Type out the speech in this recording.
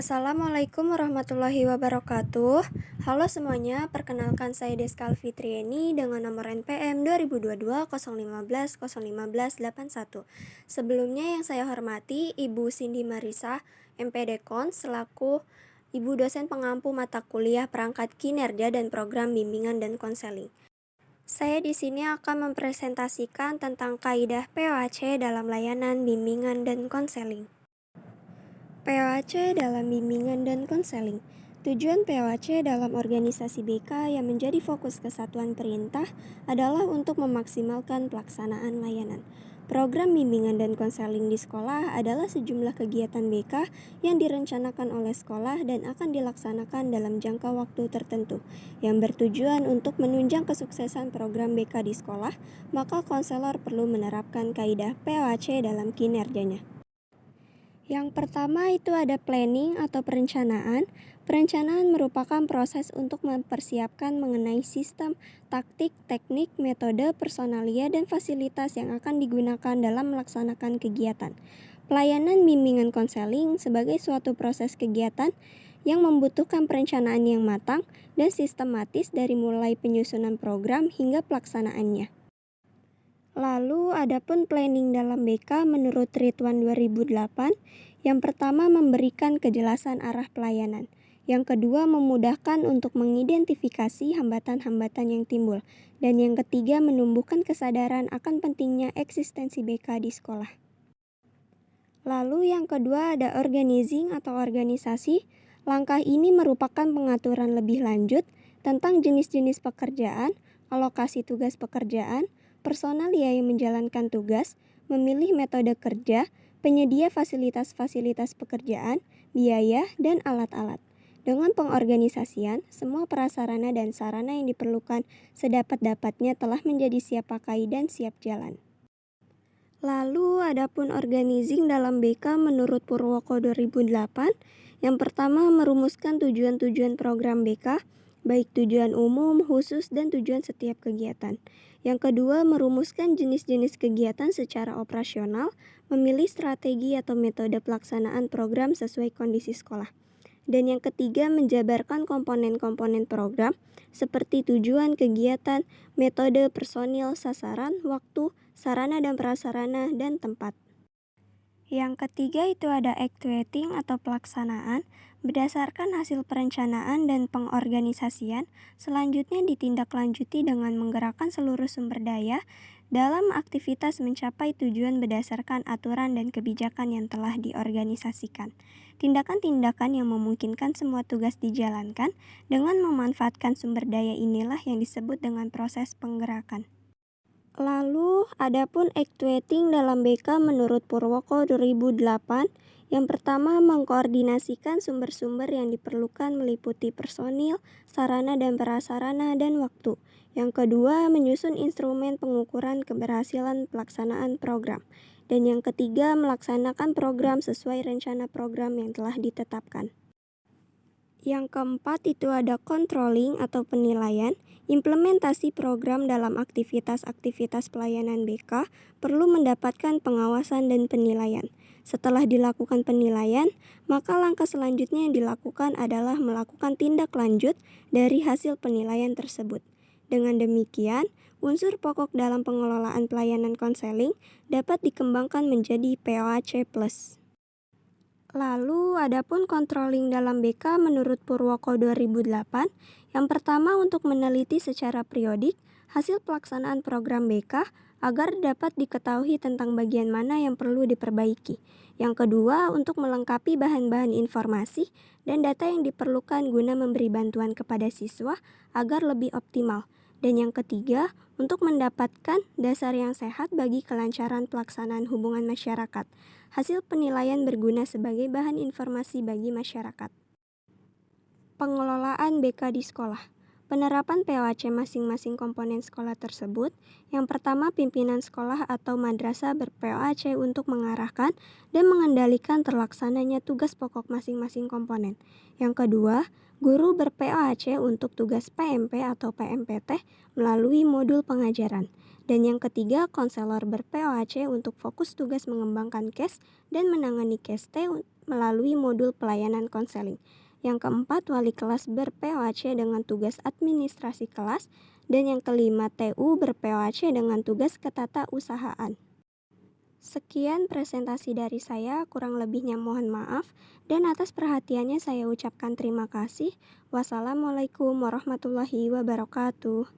Assalamualaikum warahmatullahi wabarakatuh. Halo semuanya, perkenalkan saya Deska Alfitrieni dengan nomor NPM 2022 015 015 81. Sebelumnya yang saya hormati Ibu Cindy Marisa, MPD-Kon, selaku Ibu dosen pengampu mata kuliah perangkat kinerja dan program bimbingan dan konseling. Saya di sini akan mempresentasikan tentang kaidah POAC dalam layanan bimbingan dan konseling. POAC dalam bimbingan dan konseling. Tujuan POAC dalam organisasi BK yang menjadi fokus kesatuan perintah adalah untuk memaksimalkan pelaksanaan layanan. Program bimbingan dan konseling di sekolah adalah sejumlah kegiatan BK yang direncanakan oleh sekolah dan akan dilaksanakan dalam jangka waktu tertentu yang bertujuan untuk menunjang kesuksesan program BK di sekolah, maka konselor perlu menerapkan kaidah POAC dalam kinerjanya. Yang pertama itu ada planning atau perencanaan. Perencanaan merupakan proses untuk mempersiapkan mengenai sistem, taktik, teknik, metode, personalia, dan fasilitas yang akan digunakan dalam melaksanakan kegiatan. Pelayanan bimbingan konseling sebagai suatu proses kegiatan yang membutuhkan perencanaan yang matang dan sistematis dari mulai penyusunan program hingga pelaksanaannya. Lalu adapun planning dalam BK menurut Ridwan 2008, yang pertama memberikan kejelasan arah pelayanan. Yang kedua memudahkan untuk mengidentifikasi hambatan-hambatan yang timbul. Dan yang ketiga menumbuhkan kesadaran akan pentingnya eksistensi BK di sekolah. Lalu yang kedua ada organizing atau organisasi. Langkah ini merupakan pengaturan lebih lanjut tentang jenis-jenis pekerjaan, alokasi tugas pekerjaan, personalia yang menjalankan tugas, memilih metode kerja, penyedia fasilitas-fasilitas pekerjaan, biaya, dan alat-alat. Dengan pengorganisasian, semua prasarana dan sarana yang diperlukan sedapat-dapatnya telah menjadi siap pakai dan siap jalan. Lalu adapun organizing dalam BK menurut Purwoko 2008, yang pertama merumuskan tujuan-tujuan program BK, baik tujuan umum, khusus, dan tujuan setiap kegiatan. Yang kedua, merumuskan jenis-jenis kegiatan secara operasional, memilih strategi atau metode pelaksanaan program sesuai kondisi sekolah. Dan yang ketiga, menjabarkan komponen-komponen program seperti tujuan, kegiatan, metode, personil, sasaran, waktu, sarana dan prasarana, dan tempat. Yang ketiga itu ada actuating atau pelaksanaan. Berdasarkan hasil perencanaan dan pengorganisasian, selanjutnya ditindaklanjuti dengan menggerakkan seluruh sumber daya dalam aktivitas mencapai tujuan berdasarkan aturan dan kebijakan yang telah diorganisasikan. Tindakan-tindakan yang memungkinkan semua tugas dijalankan dengan memanfaatkan sumber daya inilah yang disebut dengan proses penggerakan. Lalu, adapun actuating dalam BK menurut Purwoko 2008, yang pertama mengkoordinasikan sumber-sumber yang diperlukan meliputi personil, sarana dan prasarana, dan waktu. Yang kedua, menyusun instrumen pengukuran keberhasilan pelaksanaan program. Dan yang ketiga, melaksanakan program sesuai rencana program yang telah ditetapkan. Yang keempat itu ada controlling atau penilaian. Implementasi program dalam aktivitas-aktivitas pelayanan BK perlu mendapatkan pengawasan dan penilaian. Setelah dilakukan penilaian, maka langkah selanjutnya yang dilakukan adalah melakukan tindak lanjut dari hasil penilaian tersebut. Dengan demikian, unsur pokok dalam pengelolaan pelayanan konseling dapat dikembangkan menjadi POAC+. Lalu, adapun controlling dalam BK menurut Purwoko 2008, yang pertama untuk meneliti secara periodik hasil pelaksanaan program BK agar dapat diketahui tentang bagian mana yang perlu diperbaiki. Yang kedua, untuk melengkapi bahan-bahan informasi dan data yang diperlukan guna memberi bantuan kepada siswa agar lebih optimal. Dan yang ketiga, untuk mendapatkan dasar yang sehat bagi kelancaran pelaksanaan hubungan masyarakat. Hasil penilaian berguna sebagai bahan informasi bagi masyarakat. Pengelolaan BK di sekolah. Penerapan POAC masing-masing komponen sekolah tersebut. Yang pertama, pimpinan sekolah atau madrasah ber-POAC untuk mengarahkan dan mengendalikan terlaksananya tugas pokok masing-masing komponen. Yang kedua, guru ber-POAC untuk tugas PMP atau PMPT melalui modul pengajaran. Dan yang ketiga, konselor ber-POAC untuk fokus tugas mengembangkan case dan menangani case T melalui modul pelayanan konseling. Yang keempat, wali kelas ber-POAC dengan tugas administrasi kelas. Dan yang kelima, TU ber-POAC dengan tugas ketatausahaan. Sekian presentasi dari saya, kurang lebihnya mohon maaf. Dan atas perhatiannya saya ucapkan terima kasih. Wassalamualaikum warahmatullahi wabarakatuh.